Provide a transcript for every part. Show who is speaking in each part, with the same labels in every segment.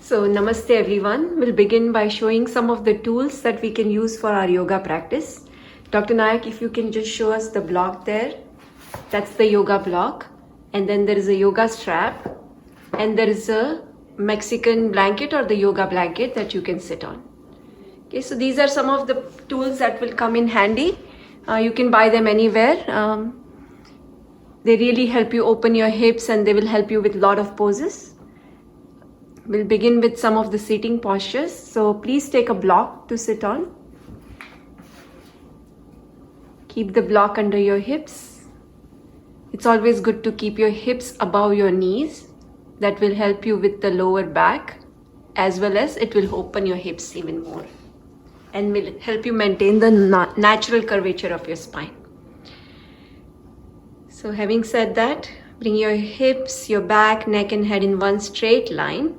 Speaker 1: So namaste everyone. We'll begin by showing some of the tools that we can use for our yoga practice. Dr. Nayak, if you can just show us the block there. That's the yoga block. And then there is a yoga strap. And there is a Mexican blanket or the yoga blanket that you can sit on. Okay, so these are some of the tools that will come in handy. You can buy them anywhere. They really help you open your hips and they will help you with a lot of poses. We'll begin with some of the seating postures. So please take a block to sit on. Keep the block under your hips. It's always good to keep your hips above your knees. That will help you with the lower back, as well as it will open your hips even more and will help you maintain the natural curvature of your spine. So having said that, bring your hips, your back, neck and head in one straight line.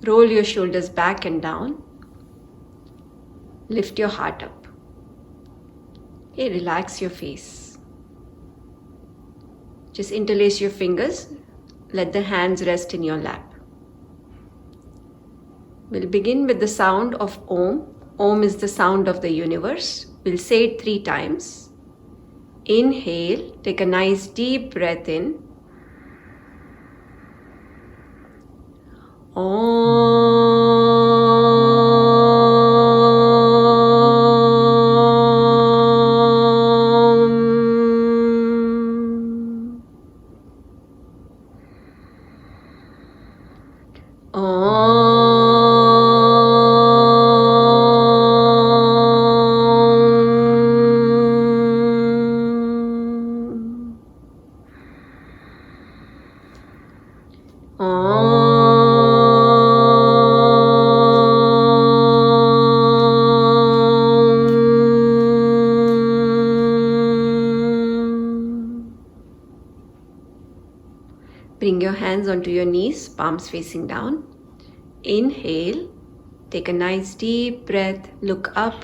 Speaker 1: Roll your shoulders back and down. Lift your heart up. Okay, relax your face. Just interlace your fingers. Let the hands rest in your lap. We'll begin with the sound of Om. Om is the sound of the universe. We'll say it 3 times. Inhale, take a nice deep breath in. Bring your hands onto your knees, palms facing down. Inhale, take a nice deep breath, look up.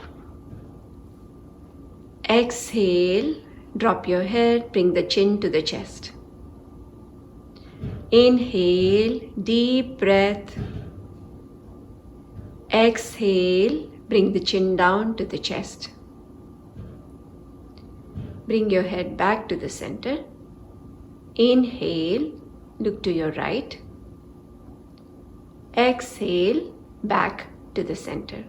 Speaker 1: Exhale, drop your head, bring the chin to the chest. Inhale, deep breath. Exhale, bring the chin down to the chest. Bring your head back to the center. Inhale, look to your right. Exhale, back to the center.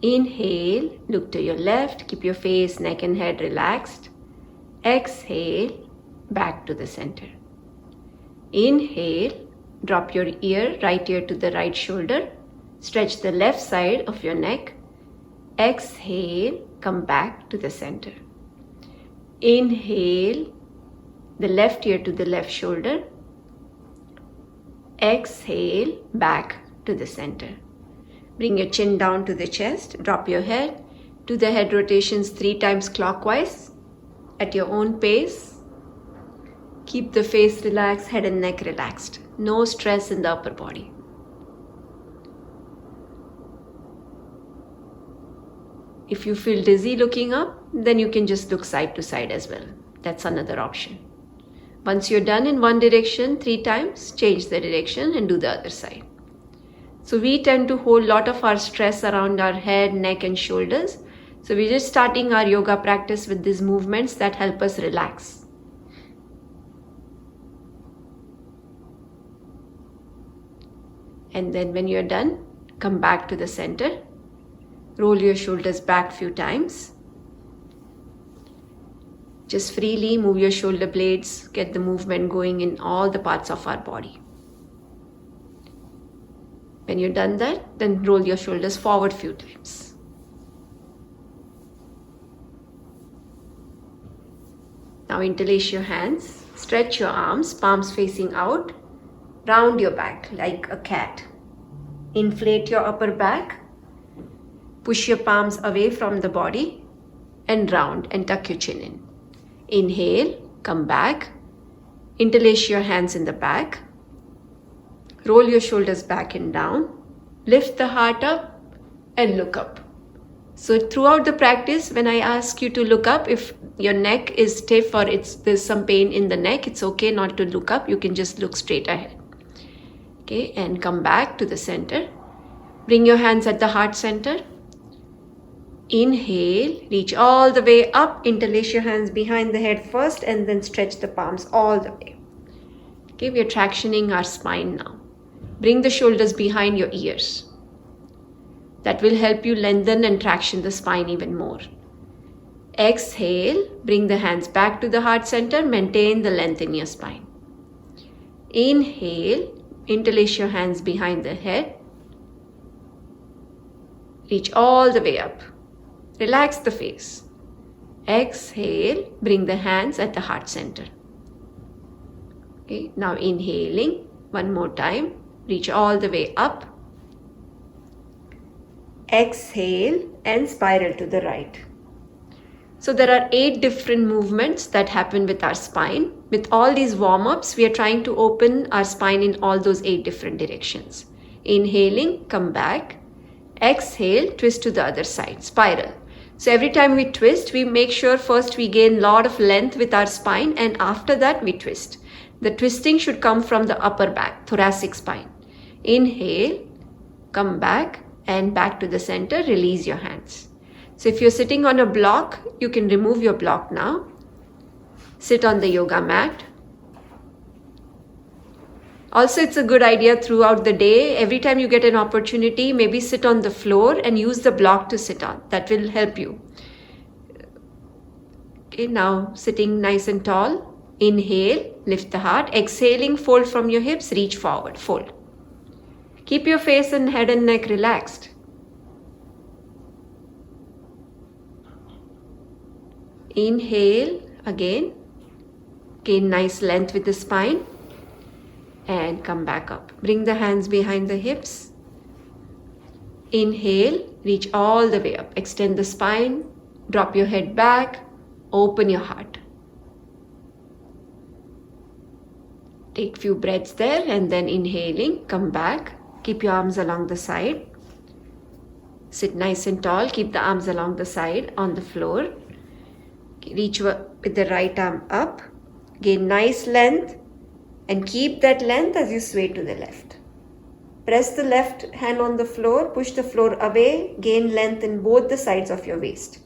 Speaker 1: Inhale, look to your left. Keep your face, neck and head relaxed. Exhale, back to the center. Inhale, drop your ear, right ear to the right shoulder. Stretch the left side of your neck. Exhale, come back to the center. Inhale, the left ear to the left shoulder. Exhale, back to the center. Bring your chin down to the chest. Drop your head. Do the head rotations 3 times clockwise at your own pace. Keep the face relaxed, head and neck relaxed. No stress in the upper body. If you feel dizzy looking up, then you can just look side to side as well. That's another option. Once you're done in one direction 3 times, change the direction and do the other side. So we tend to hold a lot of our stress around our head, neck and shoulders. So we're just starting our yoga practice with these movements that help us relax. And then when you're done, come back to the center. Roll your shoulders back few times. Just freely move your shoulder blades, get the movement going in all the parts of our body. When you're done that, then roll your shoulders forward few times. Now interlace your hands, stretch your arms, palms facing out, round your back like a cat. Inflate your upper back, push your palms away from the body and round and tuck your chin in. Inhale, come back, interlace your hands in the back, roll your shoulders back and down, lift the heart up and look up. So throughout the practice, when I ask you to look up, if your neck is stiff or there's some pain in the neck, it's okay not to look up. You can just look straight ahead. Okay, and come back to the center. Bring your hands at the heart center. Inhale, reach all the way up, interlace your hands behind the head first and then stretch the palms all the way. Okay, we are tractioning our spine now. Bring the shoulders behind your ears. That will help you lengthen and traction the spine even more. Exhale, bring the hands back to the heart center, maintain the length in your spine. Inhale, interlace your hands behind the head. Reach all the way up. Relax the face. Exhale, bring the hands at the heart center. Okay, now inhaling, one more time, reach all the way up. Exhale and spiral to the right. So there are 8 different movements that happen with our spine. With all these warm-ups, we are trying to open our spine in all those 8 different directions. Inhaling, come back. Exhale, twist to the other side, spiral. So every time we twist, we make sure first we gain a lot of length with our spine and after that we twist. The twisting should come from the upper back, thoracic spine. Inhale, come back and back to the center, release your hands. So if you're sitting on a block, you can remove your block now. Sit on the yoga mat. Also, it's a good idea throughout the day. Every time you get an opportunity, maybe sit on the floor and use the block to sit on. That will help you. Okay, now sitting nice and tall. Inhale, lift the heart. Exhaling, fold from your hips, reach forward, fold. Keep your face and head and neck relaxed. Inhale again. Gain nice length with the spine. And come back up. Bring the hands behind the hips. Inhale, reach all the way up. Extend the spine. Drop your head back. Open your heart. Take few breaths there and then inhaling, come back. Keep your arms along the side. Sit nice and tall. Keep the arms along the side on the floor. Reach with the right arm up. Gain nice length. And keep that length as you sway to the left. Press the left hand on the floor, push the floor away, gain length in both the sides of your waist.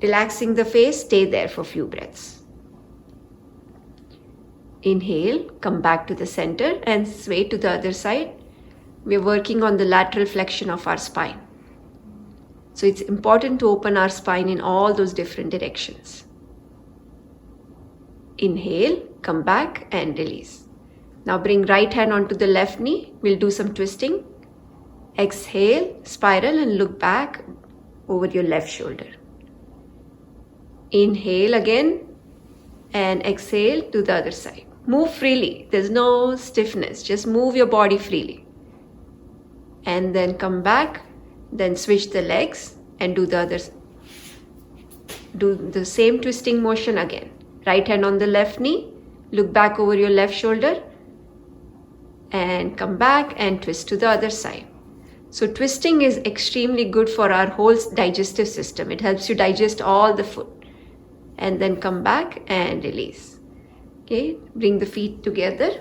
Speaker 1: Relaxing the face, stay there for a few breaths. Inhale, come back to the center and sway to the other side. We're working on the lateral flexion of our spine. So it's important to open our spine in all those different directions. Inhale, come back and release. Now bring right hand onto the left knee. We'll do some twisting. Exhale, spiral and look back over your left shoulder. Inhale again and exhale to the other side. Move freely. There's no stiffness. Just move your body freely. And then come back. Then switch the legs and do the others. Do the same twisting motion again. Right hand on the left knee. Look back over your left shoulder. And come back and twist to the other side. So twisting is extremely good for our whole digestive system. It helps you digest all the food. And then come back and release. Okay, bring the feet together.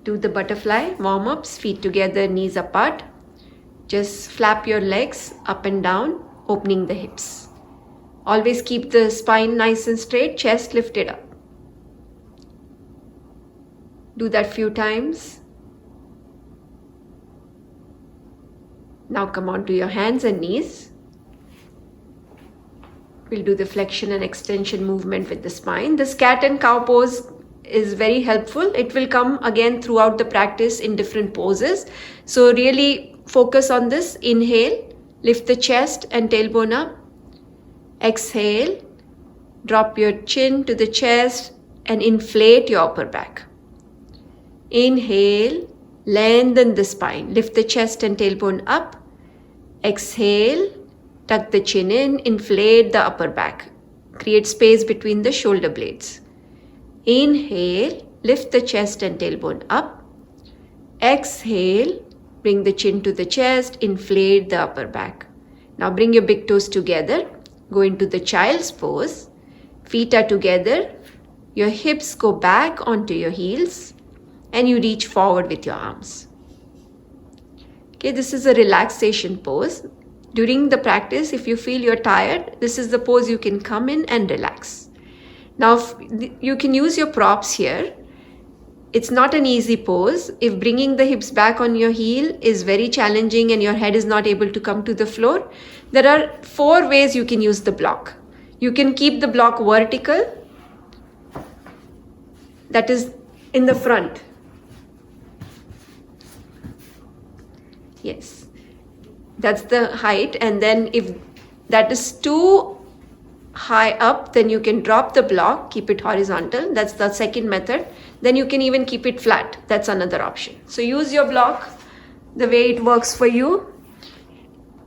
Speaker 1: Do the butterfly warm-ups, feet together, knees apart. Just flap your legs up and down, opening the hips. Always keep the spine nice and straight, chest lifted up. Do that few times. Now come on to your hands and knees. We'll do the flexion and extension movement with the spine. This cat and cow pose is very helpful. It will come again throughout the practice in different poses. So really focus on this. Inhale, lift the chest and tailbone up. Exhale, drop your chin to the chest and inflate your upper back. Inhale, lengthen the spine. Lift the chest and tailbone up. Exhale, tuck the chin in, inflate the upper back. Create space between the shoulder blades. Inhale, lift the chest and tailbone up. Exhale, bring the chin to the chest, inflate the upper back. Now bring your big toes together. Go into the child's pose. Feet are together. Your hips go back onto your heels and you reach forward with your arms. Okay, this is a relaxation pose. During the practice, if you feel you're tired, this is the pose you can come in and relax. Now, you can use your props here. It's not an easy pose. If bringing the hips back on your heel is very challenging and your head is not able to come to the floor, there are 4 ways you can use the block. You can keep the block vertical, that is in the front. Yes, that's the height, and then if that is too high up, then you can drop the block, keep it horizontal. That's the second method. Then you can even keep it flat. That's another option. So use your block the way it works for you,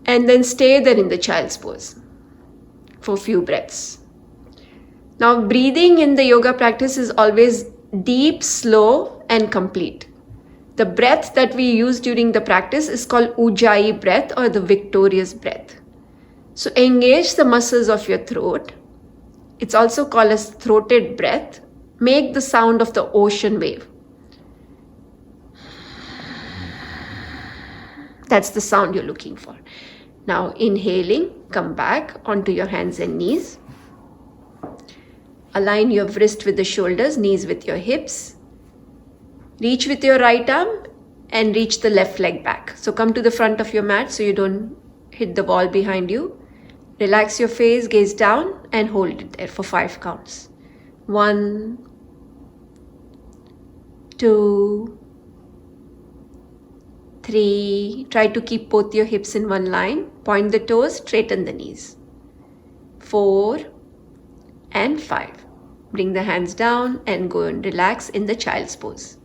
Speaker 1: and then stay there in the child's pose for a few breaths. Now, breathing in the yoga practice is always deep, slow, and complete. The breath that we use during the practice is called Ujjayi breath, or the victorious breath. So engage the muscles of your throat. It's also called as throated breath. Make the sound of the ocean wave. That's the sound you're looking for. Now, inhaling, come back onto your hands and knees. Align your wrist with the shoulders, knees with your hips. Reach with your right arm and reach the left leg back. So come to the front of your mat so you don't hit the wall behind you. Relax your face, gaze down, and hold it there for 5 counts. 1, 2, 3. Try to keep both your hips in one line. Point the toes, straighten the knees. 4 and 5. Bring the hands down and go and relax in the child's pose.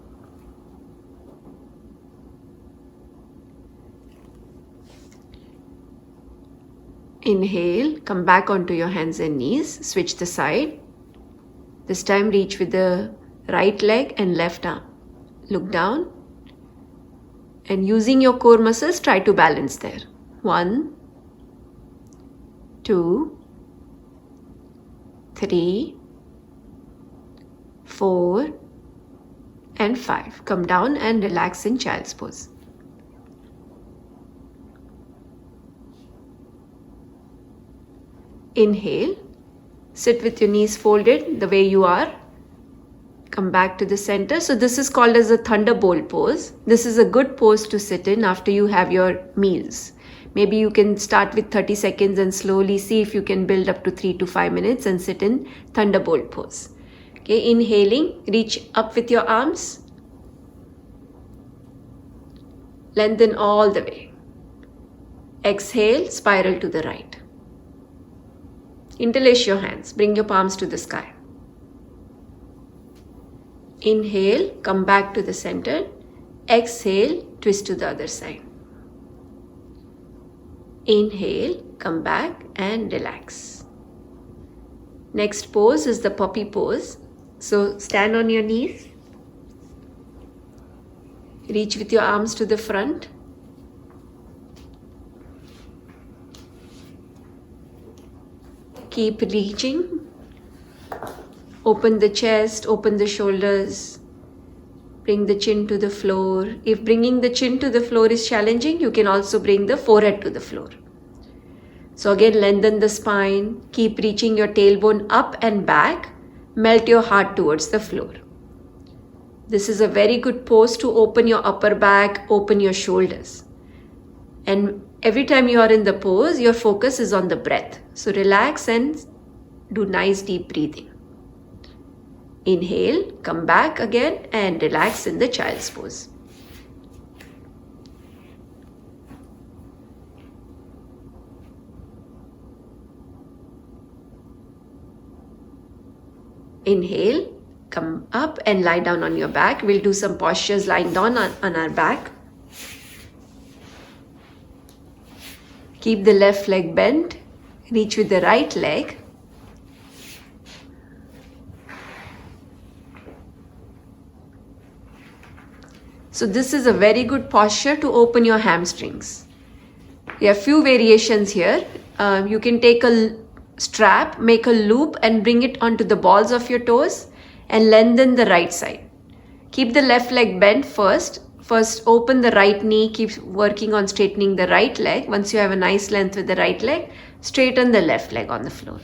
Speaker 1: Inhale, come back onto your hands and knees, switch the side. This time reach with the right leg and left arm. Look down, and using your core muscles, try to balance there. 1, 2, 3, 4, and 5. Come down and relax in child's pose. Inhale, sit with your knees folded the way you are. Come back to the center. So this is called as a thunderbolt pose. This is a good pose to sit in after you have your meals. Maybe you can start with 30 seconds and slowly see if you can build up to 3 to 5 minutes and sit in thunderbolt pose. Okay, inhaling, reach up with your arms. Lengthen all the way. Exhale, spiral to the right. Interlace your hands, bring your palms to the sky. Inhale, come back to the center. Exhale, twist to the other side. Inhale, come back and relax. Next pose is the puppy pose. So stand on your knees. Reach with your arms to the front. Keep reaching. Open the chest, open the shoulders. Bring the chin to the floor. If bringing the chin to the floor is challenging, you can also bring the forehead to the floor. So again, lengthen the spine. Keep reaching your tailbone up and back. Melt your heart towards the floor. This is a very good pose to open your upper back, open your shoulders. And every time you are in the pose, your focus is on the breath. So relax and do nice deep breathing. Inhale, come back again and relax in the child's pose. Inhale, come up and lie down on your back. We'll do some postures lying down on our back. Keep the left leg bent. Reach with the right leg. So this is a very good posture to open your hamstrings. There are few variations here. You can take a strap, make a loop and bring it onto the balls of your toes and lengthen the right side. Keep the left leg bent first first open the right knee, keep working on straightening the right leg. Once you have a nice length with the right leg, straighten the left leg on the floor.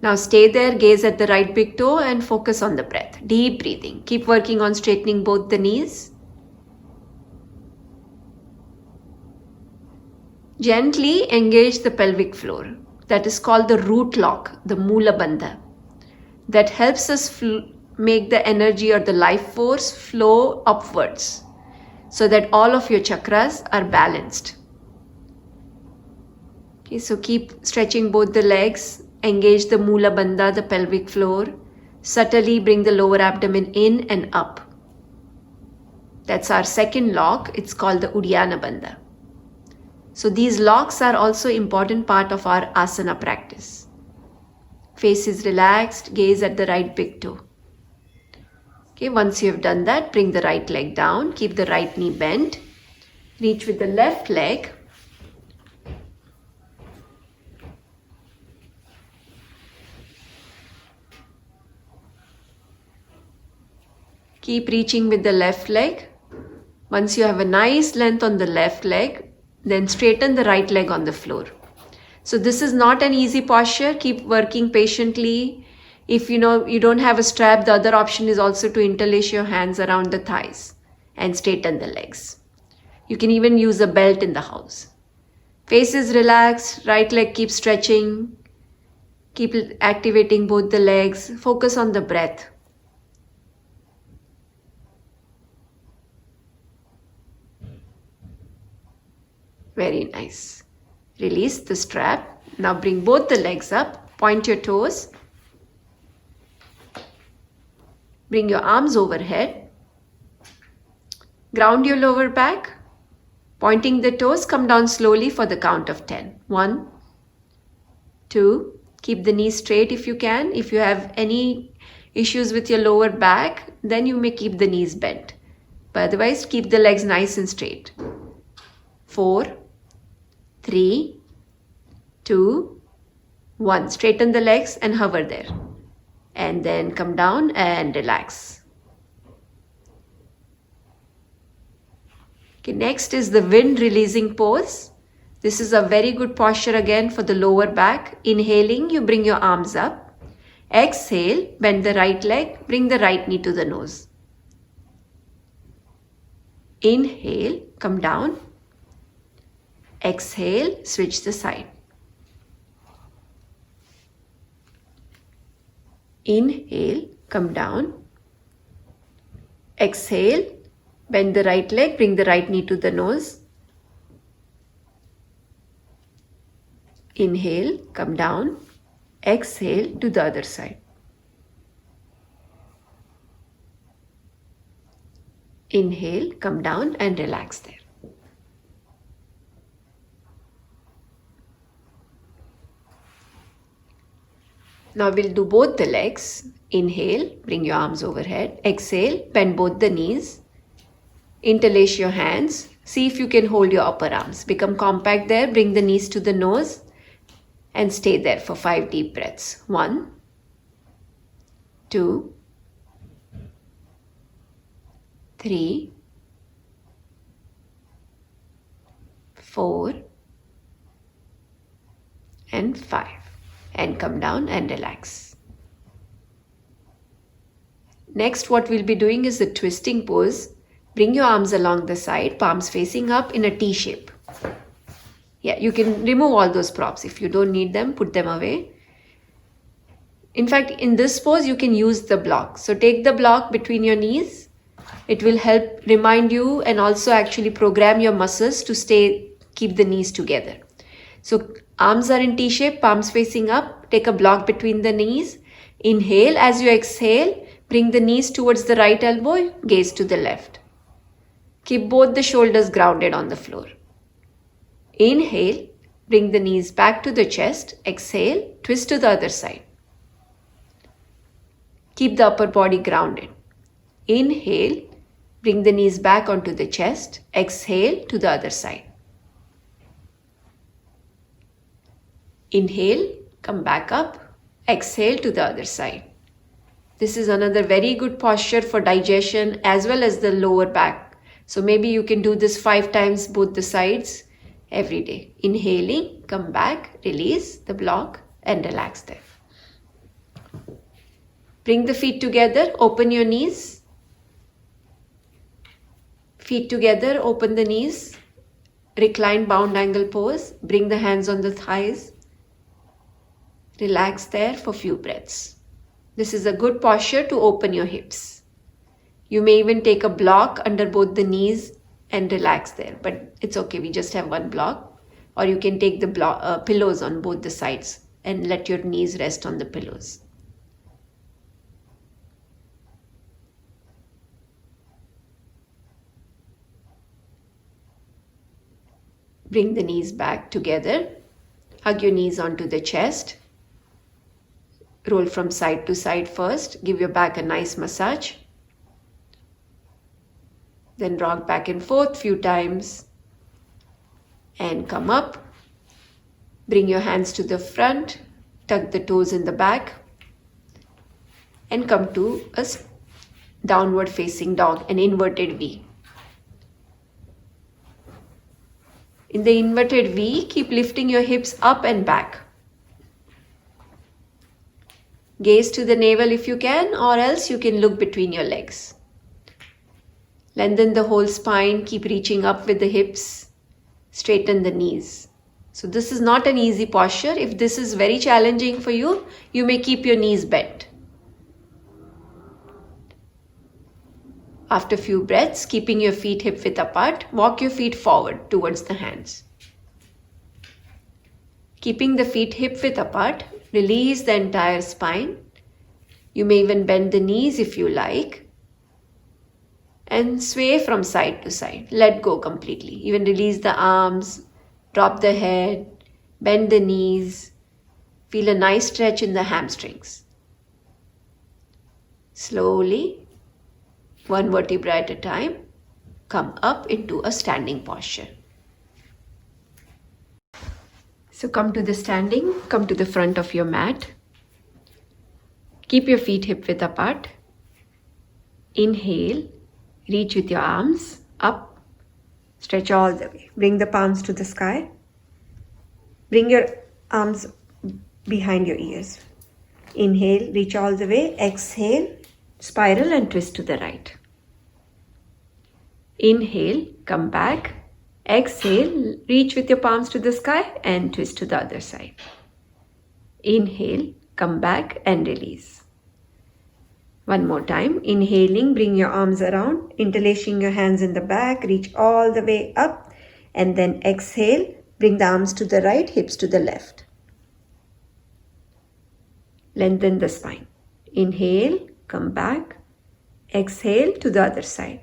Speaker 1: Now stay there, gaze at the right big toe and focus on the breath. Deep breathing. Keep working on straightening both the knees. Gently engage the pelvic floor. That is called the root lock, the Mula Bandha. That helps us make the energy or the life force flow upwards so that all of your chakras are balanced. Okay, so keep stretching both the legs. Engage the Mula Bandha, the pelvic floor. Subtly bring the lower abdomen in and up. That's our second lock. It's called the Uddiyana Bandha. So these locks are also important part of our asana practice. Face is relaxed, gaze at the right big toe. Okay, once you have done that, bring the right leg down, keep the right knee bent. Reach with the left leg. Keep reaching with the left leg. Once you have a nice length on the left leg, then straighten the right leg on the floor. So this is not an easy posture. Keep working patiently. If you don't have a strap, the other option is also to interlace your hands around the thighs and straighten the legs. You can even use a belt in the house. Face is relaxed, right leg keep stretching. Keep activating both the legs. Focus on the breath. Very nice. Release the strap. Now bring both the legs up. Point your toes. Bring your arms overhead. Ground your lower back. Pointing the toes, come down slowly for the count of 10. 1, 2. Keep the knees straight if you can. If you have any issues with your lower back, then you may keep the knees bent. But otherwise, keep the legs nice and straight. 4, 3, 2, 1. Straighten the legs and hover there. And then come down and relax. Okay, next is the wind releasing pose. This is a very good posture again for the lower back. Inhaling, you bring your arms up. Exhale, bend the right leg, bring the right knee to the nose. Inhale, come down. Exhale, switch the side. Inhale, come down. Exhale, bend the right leg, bring the right knee to the nose. Inhale, come down. Exhale to the other side. Inhale, come down and relax there. Now we'll do both the legs. Inhale, bring your arms overhead. Exhale, bend both the knees. Interlace your hands. See if you can hold your upper arms. Become compact there. Bring the knees to the nose and stay there for 5 deep breaths. 1, 2, 3, 4, and 5. And come down and relax. Next, what we'll be doing is the twisting pose. Bring your arms along the side, palms facing up in a T shape. Yeah, you can remove all those props. If you don't need them, put them away. In fact, in this pose, you can use the block. So take the block between your knees. It will help remind you and also actually program your muscles to keep the knees together. So arms are in T shape, palms facing up. Take a block between the knees. Inhale. As you exhale, bring the knees towards the right elbow, gaze to the left. Keep both the shoulders grounded on the floor. Inhale, bring the knees back to the chest. Exhale, twist to the other side. Keep the upper body grounded. Inhale, bring the knees back onto the chest. Exhale to the other side. Inhale, come back up. Exhale to the other side. This is another very good posture for digestion as well as the lower back. So maybe you can do this 5 times both the sides every day. Inhaling, come back, release the block and relax there. Bring the feet together, open your knees. Feet together, open the knees. Recline bound angle pose. Bring the hands on the thighs. Relax there for few breaths. This is a good posture to open your hips. You may even take a block under both the knees and relax there, but it's okay, we just have one block. Or you can take the pillows on both the sides and let your knees rest on the pillows. Bring the knees back together. Hug your knees onto the chest. Roll from side to side first. Give your back a nice massage. Then rock back and forth few times. And come up. Bring your hands to the front. Tuck the toes in the back. And come to a downward facing dog, an inverted V. In the inverted V, keep lifting your hips up and back. Gaze to the navel if you can, or else you can look between your legs. Lengthen the whole spine, keep reaching up with the hips, straighten the knees. So this is not an easy posture. If this is very challenging for you, you may keep your knees bent. After a few breaths, keeping your feet hip width apart, walk your feet forward towards the hands. Keeping the feet hip width apart, release the entire spine. You may even bend the knees if you like. And sway from side to side. Let go completely. Even release the arms, drop the head, bend the knees. Feel a nice stretch in the hamstrings. Slowly, one vertebra at a time, come up into a standing posture. So come to the standing, come to the front of your mat. Keep your feet hip width apart. Inhale, reach with your arms up, stretch all the way. Bring the palms to the sky. Bring your arms behind your ears. Inhale, reach all the way. Exhale, spiral and twist to the right. Inhale, come back. Exhale, reach with your palms to the sky and twist to the other side. Inhale, come back and release. One more time. Inhaling, bring your arms around, interlacing your hands in the back, reach all the way up, and then exhale, bring the arms to the right, hips to the left. Lengthen the spine. Inhale, come back. Exhale to the other side.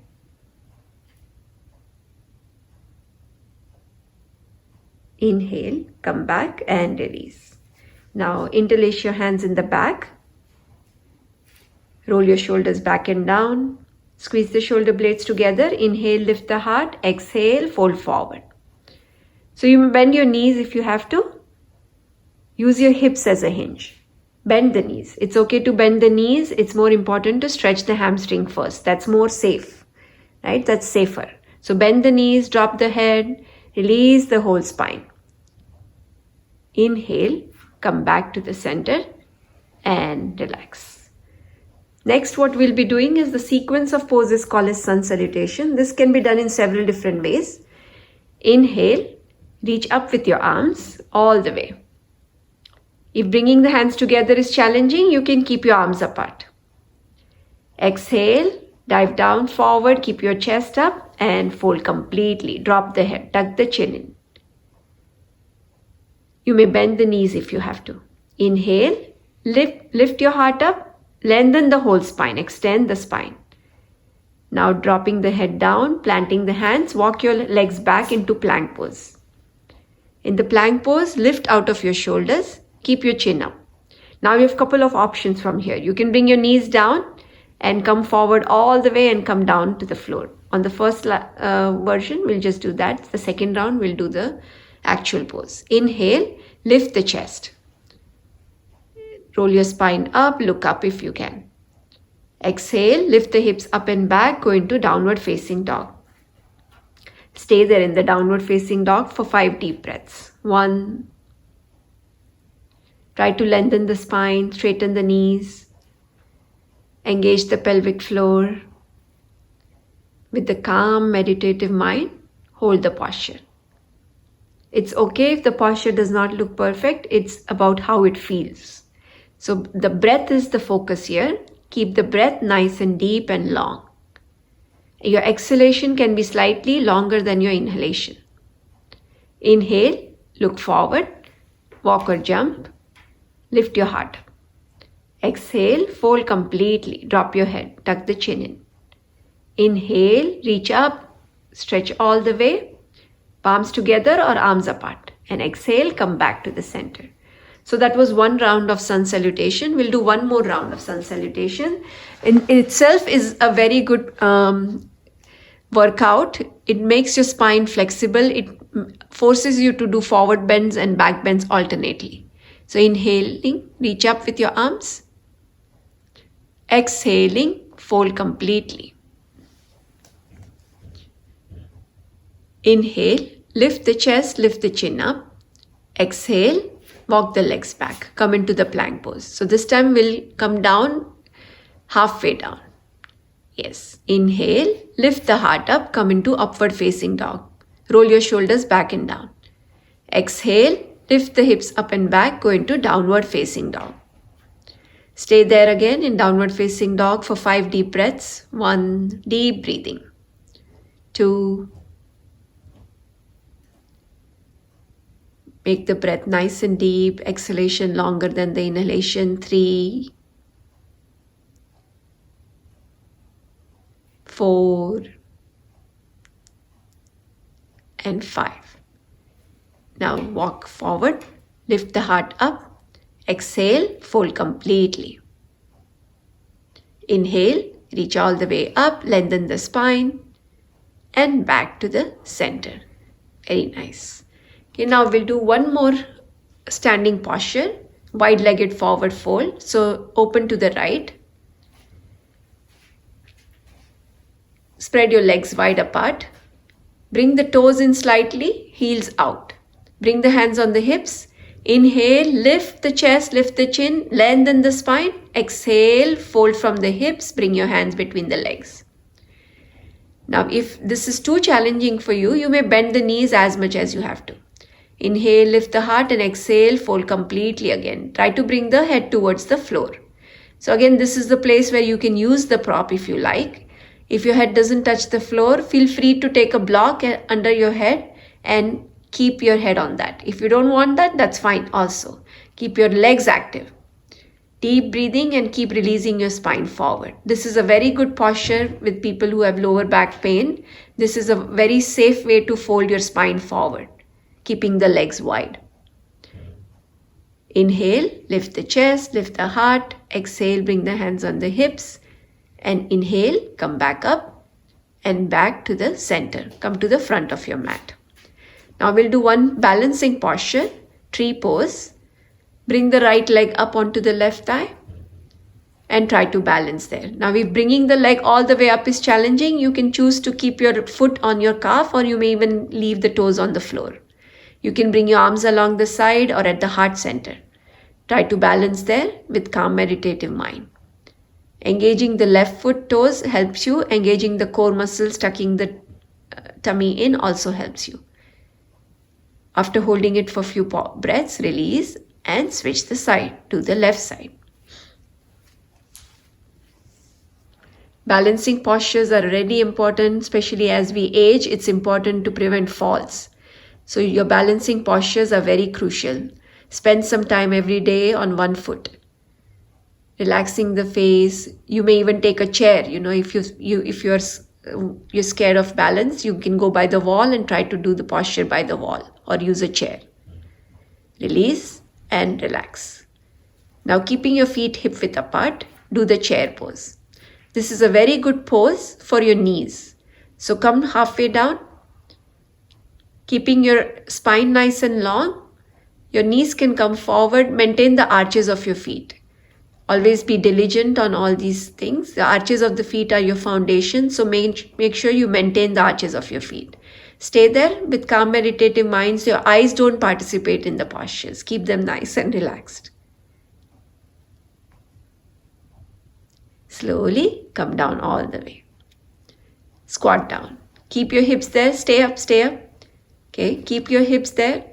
Speaker 1: Inhale, come back and release. Now interlace your hands in the back. Roll your shoulders back and down. Squeeze the shoulder blades together. Inhale, lift the heart. Exhale, fold forward. So you may bend your knees if you have to. Use your hips as a hinge. Bend the knees. It's okay to bend the knees. It's more important to stretch the hamstring first. That's more safe, right? That's safer. So bend the knees, drop the head, release the whole spine. Inhale, come back to the center and relax. Next, what we'll be doing is the sequence of poses called as sun salutation. This can be done in several different ways. Inhale, reach up with your arms all the way. If bringing the hands together is challenging, you can keep your arms apart. Exhale, dive down forward, keep your chest up and fold completely. Drop the head, tuck the chin in. You may bend the knees if you have to. Inhale, lift your heart up, lengthen the whole spine, extend the spine. Now dropping the head down, planting the hands, walk your legs back into plank pose. In the plank pose, lift out of your shoulders, keep your chin up. Now you have a couple of options from here. You can bring your knees down and come forward all the way and come down to the floor. On the first version, we'll just do that. The second round, we'll do the actual pose. Inhale, lift the chest. Roll your spine up, look up if you can. Exhale, lift the hips up and back, go into downward facing dog. Stay there in the downward facing dog for 5 deep breaths. 1. Try to lengthen the spine, straighten the knees, engage the pelvic floor. With the calm, meditative mind, hold the posture. It's okay if the posture does not look perfect, it's about how it feels. So the breath is the focus here. Keep the breath nice and deep and long. Your exhalation can be slightly longer than your inhalation. Inhale, look forward, walk or jump, lift your heart. Exhale, fold completely, drop your head, tuck the chin in. Inhale, reach up, stretch all the way, palms together or arms apart. And exhale, come back to the center. So that was one round of sun salutation. We'll do one more round of sun salutation. In itself is a very good workout. It makes your spine flexible. It forces you to do forward bends and back bends alternately. So inhaling, reach up with your arms. Exhaling, fold completely. Inhale, lift the chest, lift the chin up. Exhale, walk the legs back, come into the plank pose. So this time we'll come down, halfway down. Yes, inhale, lift the heart up, come into upward facing dog. Roll your shoulders back and down. Exhale, lift the hips up and back, go into downward facing dog. Stay there again in downward facing dog for 5 deep breaths. 1, deep breathing. 2, make the breath nice and deep, exhalation longer than the inhalation. 3, 4, and 5. Now walk forward, lift the heart up, exhale, fold completely. Inhale, reach all the way up, lengthen the spine, and back to the center. Very nice. Okay, now we'll do one more standing posture, wide-legged forward fold. So open to the right. Spread your legs wide apart. Bring the toes in slightly, heels out. Bring the hands on the hips. Inhale, lift the chest, lift the chin, lengthen the spine. Exhale, fold from the hips, bring your hands between the legs. Now, if this is too challenging for you, you may bend the knees as much as you have to. Inhale, lift the heart, and exhale, fold completely again. Try to bring the head towards the floor. So again, this is the place where you can use the prop if you like. If your head doesn't touch the floor, feel free to take a block under your head and keep your head on that. If you don't want that, that's fine also. Keep your legs active. Deep breathing and keep releasing your spine forward. This is a very good posture with people who have lower back pain. This is a very safe way to fold your spine forward, keeping the legs wide. Inhale, lift the chest, lift the heart. Exhale, bring the hands on the hips. And inhale, come back up and back to the center. Come to the front of your mat. Now we'll do one balancing posture, tree pose. Bring the right leg up onto the left thigh and try to balance there. Now if bringing the leg all the way up is challenging, you can choose to keep your foot on your calf, or you may even leave the toes on the floor. You can bring your arms along the side or at the heart center. Try to balance there with calm meditative mind. Engaging the left foot toes helps you. Engaging the core muscles, tucking the tummy in also helps you. After holding it for a few breaths, release and switch the side to the left side. Balancing postures are really important, especially as we age. It's important to prevent falls. So your balancing postures are very crucial. Spend some time every day on one foot, relaxing the face. You may even take a chair. If you're scared of balance, you can go by the wall and try to do the posture by the wall, or use a chair. Release and relax. Now keeping your feet hip width apart, do the chair pose. This is a very good pose for your knees. So come halfway down, keeping your spine nice and long. Your knees can come forward, maintain the arches of your feet. Always be diligent on all these things. The arches of the feet are your foundation, so make sure you maintain the arches of your feet. Stay there with calm meditative minds. Your eyes don't participate in the postures. Keep them nice and relaxed. Slowly come down all the way. Squat down. Keep your hips there. Stay up, stay up. Okay, keep your hips there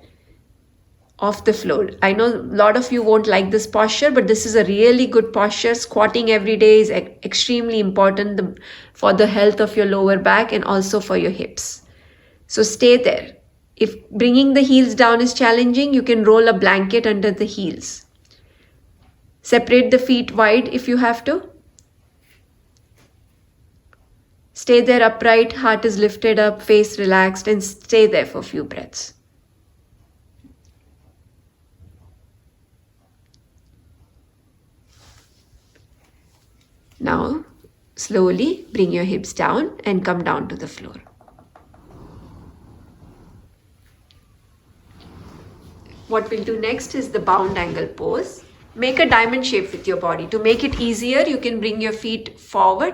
Speaker 1: off the floor. I know a lot of you won't like this posture, but this is a really good posture. Squatting every day is extremely important for the health of your lower back and also for your hips. So stay there. If bringing the heels down is challenging, you can roll a blanket under the heels. Separate the feet wide if you have to. Stay there upright, heart is lifted up, face relaxed, and stay there for a few breaths. Now, slowly bring your hips down and come down to the floor. What we'll do next is the bound angle pose. Make a diamond shape with your body. To make it easier, you can bring your feet forward.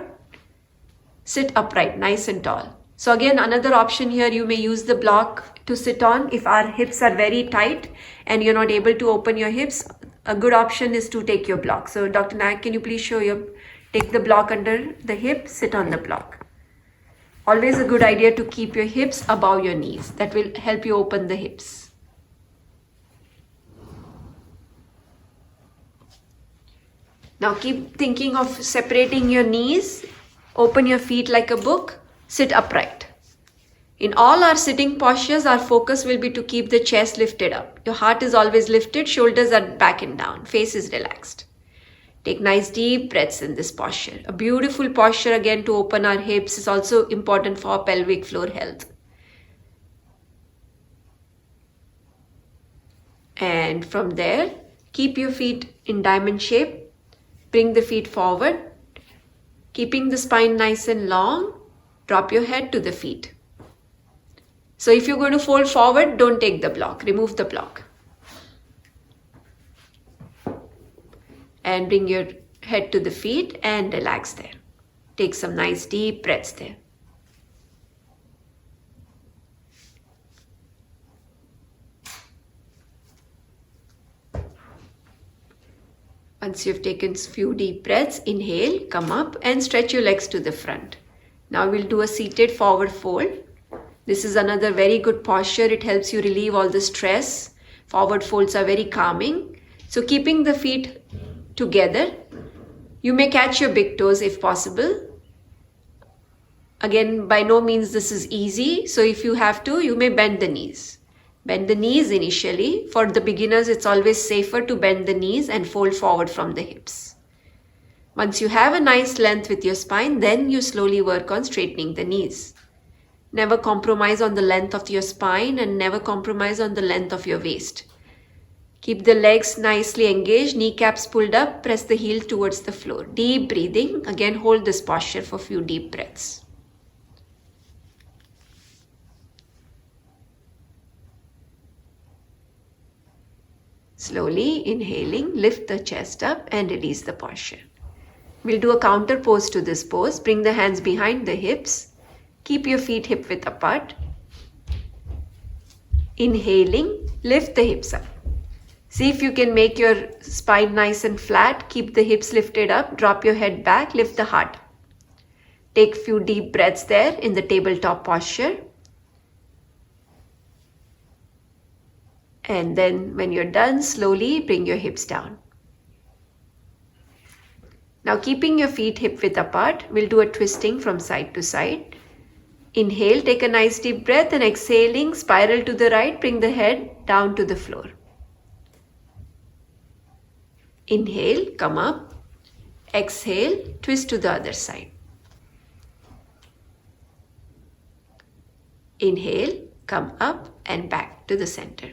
Speaker 1: Sit upright, nice and tall. So again, another option here, you may use the block to sit on. If our hips are very tight and you're not able to open your hips, a good option is to take your block. So Dr. Nayak, can you please take the block under the hip, sit on the block. Always a good idea to keep your hips above your knees. That will help you open the hips. Now keep thinking of separating your knees. Open your feet like a book. Sit upright. In all our sitting postures, our focus will be to keep the chest lifted up. Your heart is always lifted, shoulders are back and down, face is relaxed. Take nice deep breaths in this posture. A beautiful posture again to open our hips is also important for our pelvic floor health. And from there, keep your feet in diamond shape. Bring the feet forward. Keeping the spine nice and long, drop your head to the feet. So if you're going to fold forward, don't take the block. Remove the block. And bring your head to the feet and relax there. Take some nice deep breaths there. Once you've taken a few deep breaths, inhale, come up and stretch your legs to the front. Now we'll do a seated forward fold. This is another very good posture. It helps you relieve all the stress. Forward folds are very calming. So keeping the feet together, you may catch your big toes if possible. Again, by no means this is easy. So if you have to, you may bend the knees. Bend the knees initially. For the beginners, it's always safer to bend the knees and fold forward from the hips. Once you have a nice length with your spine, then you slowly work on straightening the knees. Never compromise on the length of your spine and never compromise on the length of your waist. Keep the legs nicely engaged, kneecaps pulled up, press the heel towards the floor. Deep breathing. Again, hold this posture for a few deep breaths. Slowly inhaling, lift the chest up and release the posture. We'll do a counter pose to this pose. Bring the hands behind the hips. Keep your feet hip width apart. Inhaling, lift the hips up. See if you can make your spine nice and flat. Keep the hips lifted up. Drop your head back. Lift the heart. Take a few deep breaths there in the tabletop posture. And then when you're done, slowly bring your hips down. Now keeping your feet hip width apart, we'll do a twisting from side to side. Inhale, take a nice deep breath and exhaling, spiral to the right, bring the head down to the floor. Inhale, come up. Exhale, twist to the other side. Inhale, come up and back to the center.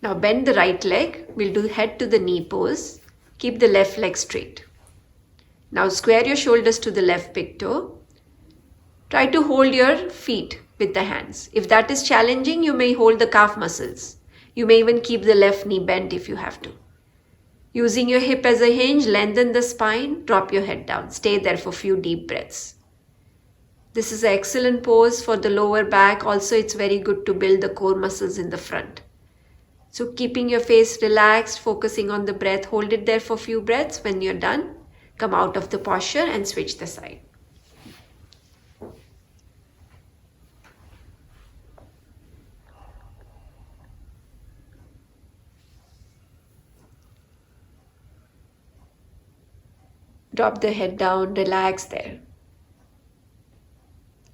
Speaker 1: Now bend the right leg. We'll do head to the knee pose. Keep the left leg straight. Now square your shoulders to the left big toe. Try to hold your feet with the hands. If that is challenging, you may hold the calf muscles. You may even keep the left knee bent if you have to. Using your hip as a hinge, lengthen the spine, drop your head down. Stay there for a few deep breaths. This is an excellent pose for the lower back. Also, it's very good to build the core muscles in the front. So keeping your face relaxed, focusing on the breath, hold it there for a few breaths. When you're done, come out of the posture and switch the side. Drop the head down, relax there.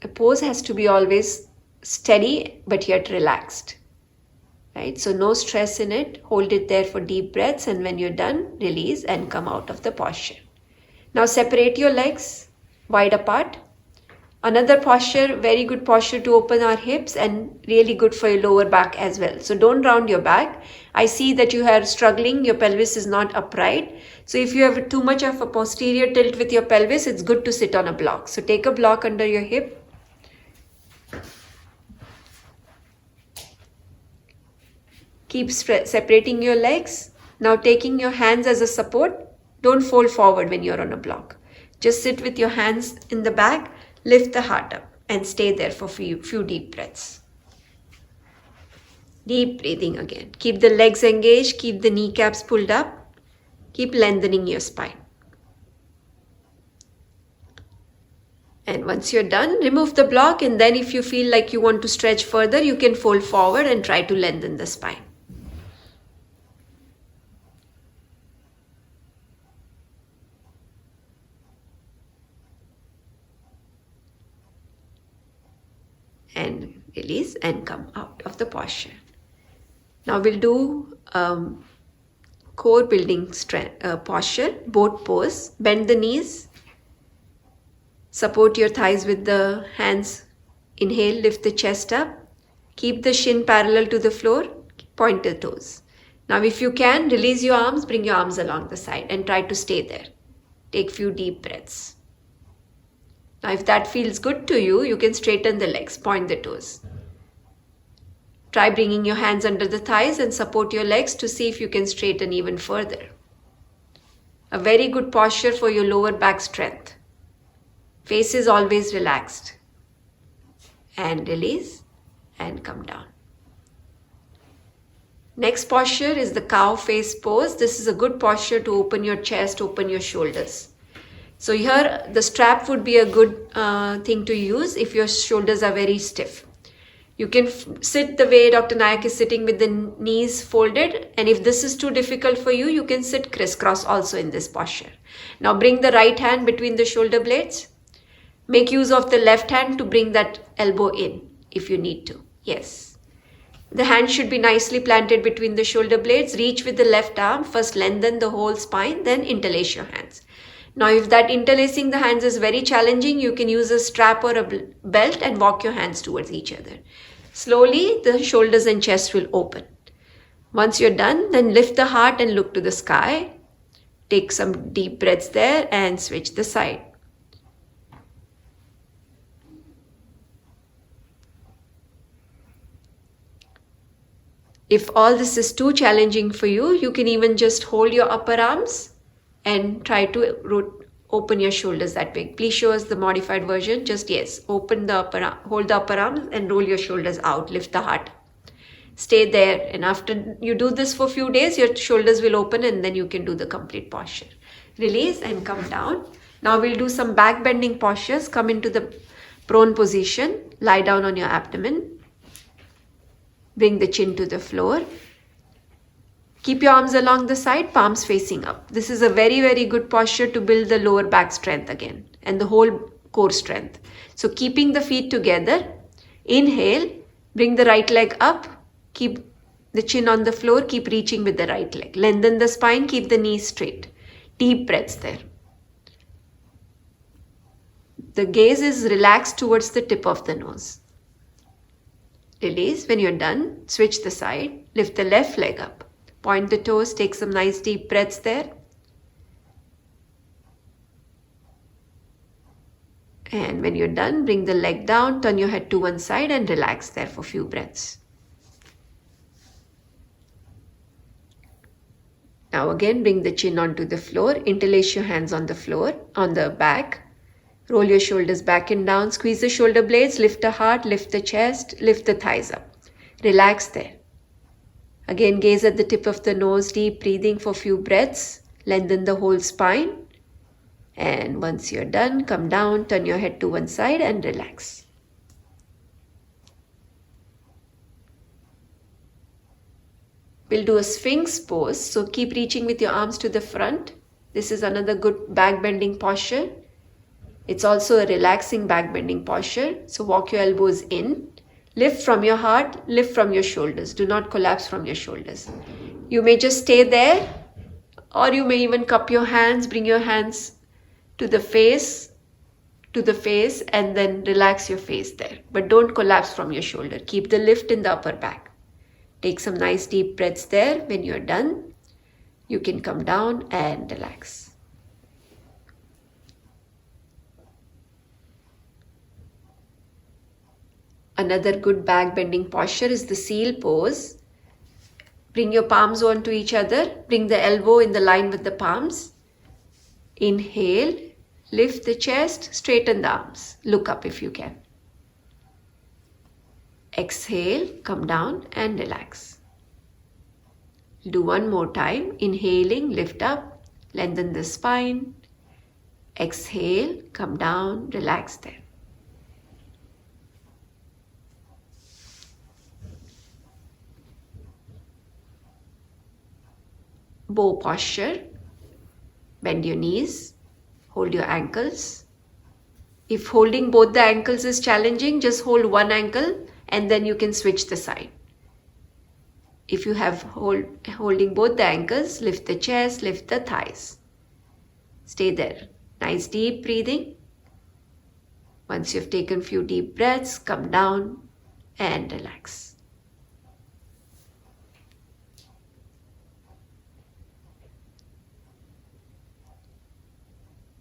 Speaker 1: A pose has to be always steady but yet relaxed. Right? So no stress in it. Hold it there for deep breaths, and when you're done, release and come out of the posture. Now separate your legs wide apart. Another posture, very good posture to open our hips and really good for your lower back as well. So don't round your back. I see that you are struggling, your pelvis is not upright. So if you have too much of a posterior tilt with your pelvis, it's good to sit on a block. So take a block under your hip. Keep separating your legs. Now taking your hands as a support. Don't fold forward when you're on a block. Just sit with your hands in the back. Lift the heart up and stay there for few deep breaths. Deep breathing again. Keep the legs engaged. Keep the kneecaps pulled up. Keep lengthening your spine. And once you're done, remove the block, and then if you feel like you want to stretch further, you can fold forward and try to lengthen the spine. And release and come out of the posture. Now we'll do core building posture, boat pose. Bend the knees. Support your thighs with the hands. Inhale, lift the chest up. Keep the shin parallel to the floor. Point the toes. Now if you can, release your arms, bring your arms along the side and try to stay there. Take few deep breaths. Now if that feels good to you, you can straighten the legs, point the toes. Try bringing your hands under the thighs and support your legs to see if you can straighten even further. A very good posture for your lower back strength. Face is always relaxed. And release and come down. Next posture is the cow face pose. This is a good posture to open your chest, open your shoulders. So here the strap would be a good thing to use if your shoulders are very stiff. You can sit the way Dr. Nayak is sitting with the knees folded, and if this is too difficult for you, you can sit crisscross also in this posture. Now bring the right hand between the shoulder blades. Make use of the left hand to bring that elbow in if you need to. Yes. The hand should be nicely planted between the shoulder blades. Reach with the left arm. First lengthen the whole spine, then interlace your hands. Now if that interlacing the hands is very challenging, you can use a strap or a belt and walk your hands towards each other. Slowly the shoulders and chest will open. Once you're done, then lift the heart and look to the sky. Take some deep breaths there and switch the side. If all this is too challenging for you, you can even just hold your upper arms and try to open your shoulders that way. Please show us the modified version. Just yes, open the upper arm, hold the upper arms and roll your shoulders out. Lift the heart. Stay there, and after you do this for a few days, your shoulders will open and then you can do the complete posture. Release and come down. Now we'll do some back bending postures. Come into the prone position. Lie down on your abdomen. Bring the chin to the floor. Keep your arms along the side, palms facing up. This is a very, very good posture to build the lower back strength again and the whole core strength. So keeping the feet together, inhale, bring the right leg up, keep the chin on the floor, keep reaching with the right leg. Lengthen the spine, keep the knees straight. Deep breaths there. The gaze is relaxed towards the tip of the nose. Release. When you're done, switch the side, lift the left leg up. Point the toes, take some nice deep breaths there. And when you're done, bring the leg down, turn your head to one side and relax there for a few breaths. Now again, bring the chin onto the floor, interlace your hands on the floor, on the back. Roll your shoulders back and down, squeeze the shoulder blades, lift the heart, lift the chest, lift the thighs up. Relax there. Again, gaze at the tip of the nose, deep breathing for a few breaths. Lengthen the whole spine. And once you're done, come down, turn your head to one side and relax. We'll do a Sphinx pose. So keep reaching with your arms to the front. This is another good back bending posture. It's also a relaxing back bending posture. So walk your elbows in. Lift from your heart, lift from your shoulders. Do not collapse from your shoulders. You may just stay there, or you may even cup your hands, bring your hands to the face, and then relax your face there. But don't collapse from your shoulder. Keep the lift in the upper back. Take some nice deep breaths there. When you're done, you can come down and relax. Another good back bending posture is the seal pose. Bring your palms onto each other. Bring the elbow in the line with the palms. Inhale, lift the chest, straighten the arms. Look up if you can. Exhale, come down and relax. Do one more time. Inhaling, lift up, lengthen the spine. Exhale, come down, relax there. Bow posture. Bend your knees, hold your ankles. If holding both the ankles is challenging, just hold one ankle and then you can switch the side. If you have holding both the ankles, lift the chest, lift the thighs. Stay there. Nice deep breathing. Once you've taken a few deep breaths, come down and relax.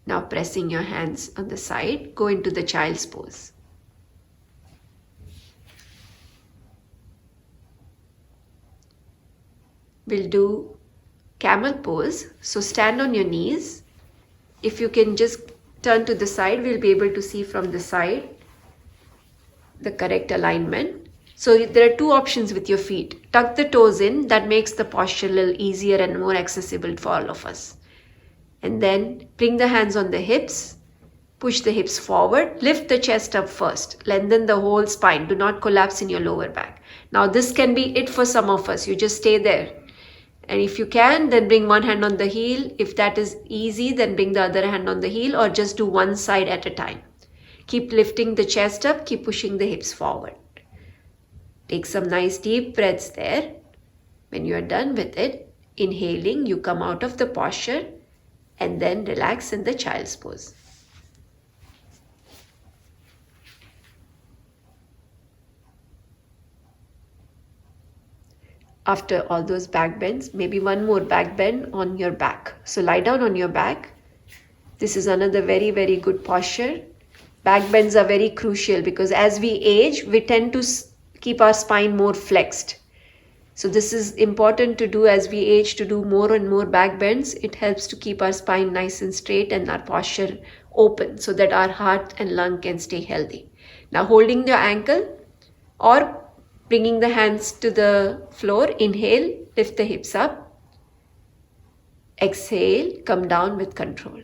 Speaker 1: Now pressing your hands on the side, go into the child's pose. We'll do camel pose. So stand on your knees. If you can just turn to the side, we'll be able to see from the side the correct alignment. So there are two options with your feet. Tuck the toes in. That makes the posture a little easier and more accessible for all of us. And then bring the hands on the hips, push the hips forward, lift the chest up first, lengthen the whole spine, do not collapse in your lower back. Now this can be it for some of us, you just stay there. And if you can, then bring one hand on the heel. If that is easy, then bring the other hand on the heel or just do one side at a time. Keep lifting the chest up, keep pushing the hips forward. Take some nice deep breaths there. When you are done with it, inhaling, you come out of the posture and then relax in the child's pose. After all those back bends, maybe one more back bend on your back. So lie down on your back. This is another very, very good posture. Back bends are very crucial because as we age, we tend to keep our spine more flexed. So this is important to do as we age, to do more and more back bends. It helps to keep our spine nice and straight and our posture open so that our heart and lung can stay healthy. Now holding your ankle or bringing the hands to the floor, inhale, lift the hips up. Exhale, come down with control.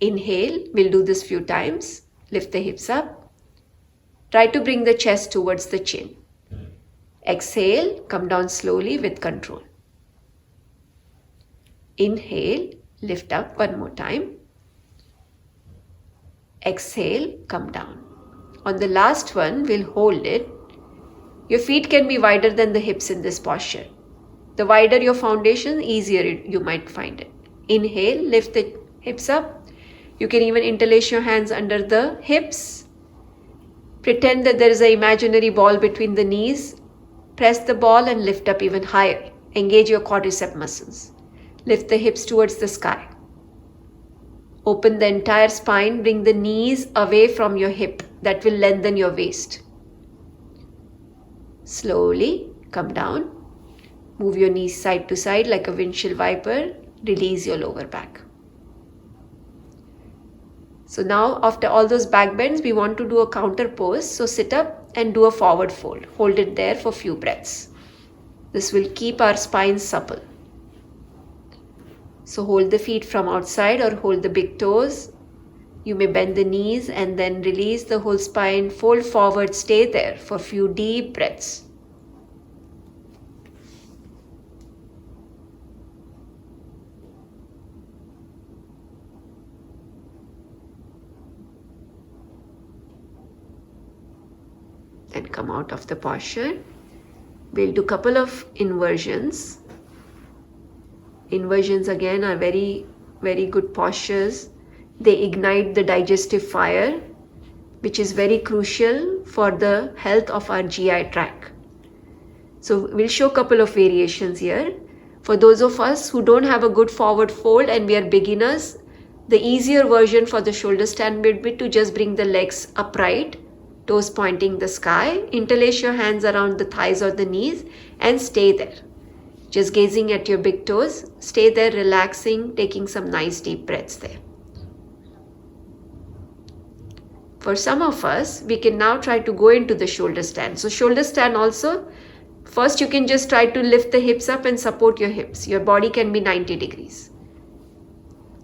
Speaker 1: Inhale, we'll do this few times. Lift the hips up. Try to bring the chest towards the chin. Exhale, come down slowly with control. Inhale, lift up one more time. Exhale, come down. On the last one, we'll hold it. Your feet can be wider than the hips in this posture. The wider your foundation, easier you might find it. Inhale, lift the hips up. You can even interlace your hands under the hips. Pretend that there is an imaginary ball between the knees. Press the ball and lift up even higher. Engage your quadricep muscles. Lift the hips towards the sky. Open the entire spine. Bring the knees away from your hip. That will lengthen your waist. Slowly come down. Move your knees side to side like a windshield wiper. Release your lower back. So now after all those back bends, we want to do a counter pose. So sit up and do a forward fold. Hold it there for few breaths. This will keep our spine supple. So hold the feet from outside or hold the big toes. You may bend the knees and then release the whole spine. Fold forward, stay there for few deep breaths. And come out of the posture. We'll do a couple of inversions. Inversions again are very, very good postures. They ignite the digestive fire, which is very crucial for the health of our GI tract. So we'll show a couple of variations here. For those of us who don't have a good forward fold and we are beginners, the easier version for the shoulder stand would be to just bring the legs upright, toes pointing the sky, interlace your hands around the thighs or the knees and stay there. Just gazing at your big toes, stay there relaxing, taking some nice deep breaths there. For some of us, we can now try to go into the shoulder stand. So shoulder stand also, first you can just try to lift the hips up and support your hips. Your body can be 90 degrees.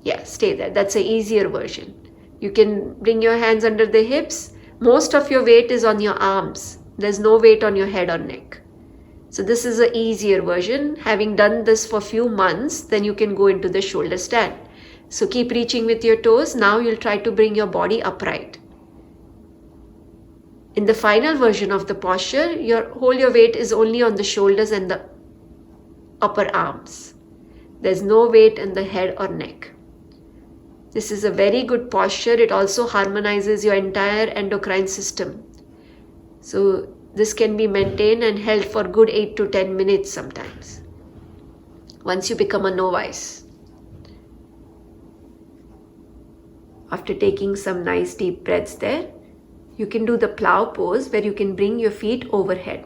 Speaker 1: Yeah, stay there. That's an easier version. You can bring your hands under the hips. Most of your weight is on your arms. There's no weight on your head or neck. So this is an easier version. Having done this for a few months, then you can go into the shoulder stand. So keep reaching with your toes. Now you'll try to bring your body upright. In the final version of the posture, your weight is only on the shoulders and the upper arms. There's no weight in the head or neck. This is a very good posture. It also harmonizes your entire endocrine system. So this can be maintained and held for good 8 to 10 minutes sometimes, once you become a novice. After taking some nice deep breaths there, you can do the plow pose where you can bring your feet overhead.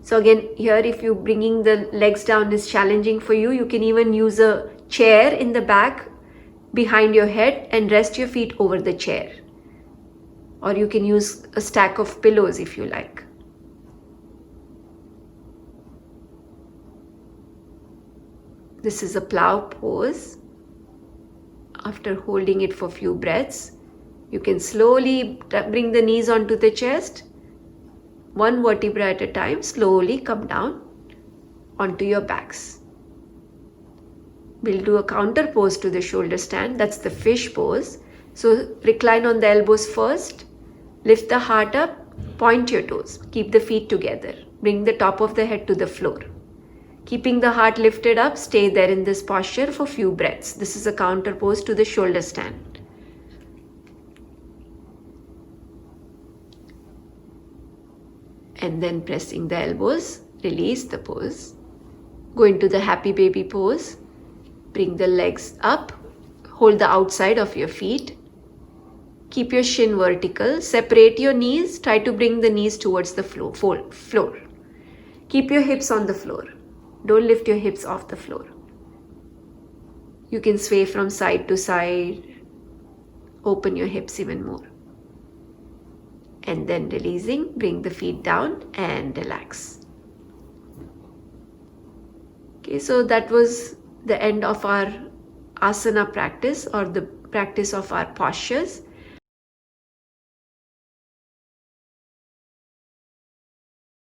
Speaker 1: So again, here if you bringing the legs down is challenging for you, you can even use a chair in the back behind your head and rest your feet over the chair. Or you can use a stack of pillows if you like. This is a plow pose. After holding it for a few breaths, you can slowly bring the knees onto the chest. One vertebra at a time, slowly come down onto your backs. We'll do a counter pose to the shoulder stand. That's the fish pose. So recline on the elbows first. Lift the heart up. Point your toes. Keep the feet together. Bring the top of the head to the floor. Keeping the heart lifted up, stay there in this posture for few breaths. This is a counter pose to the shoulder stand. And then pressing the elbows, release the pose. Go into the happy baby pose. Bring the legs up. Hold the outside of your feet. Keep your shin vertical. Separate your knees. Try to bring the knees towards the floor. Keep your hips on the floor. Don't lift your hips off the floor. You can sway from side to side. Open your hips even more. And then releasing, bring the feet down and relax. Okay, so that was the end of our asana practice or the practice of our postures.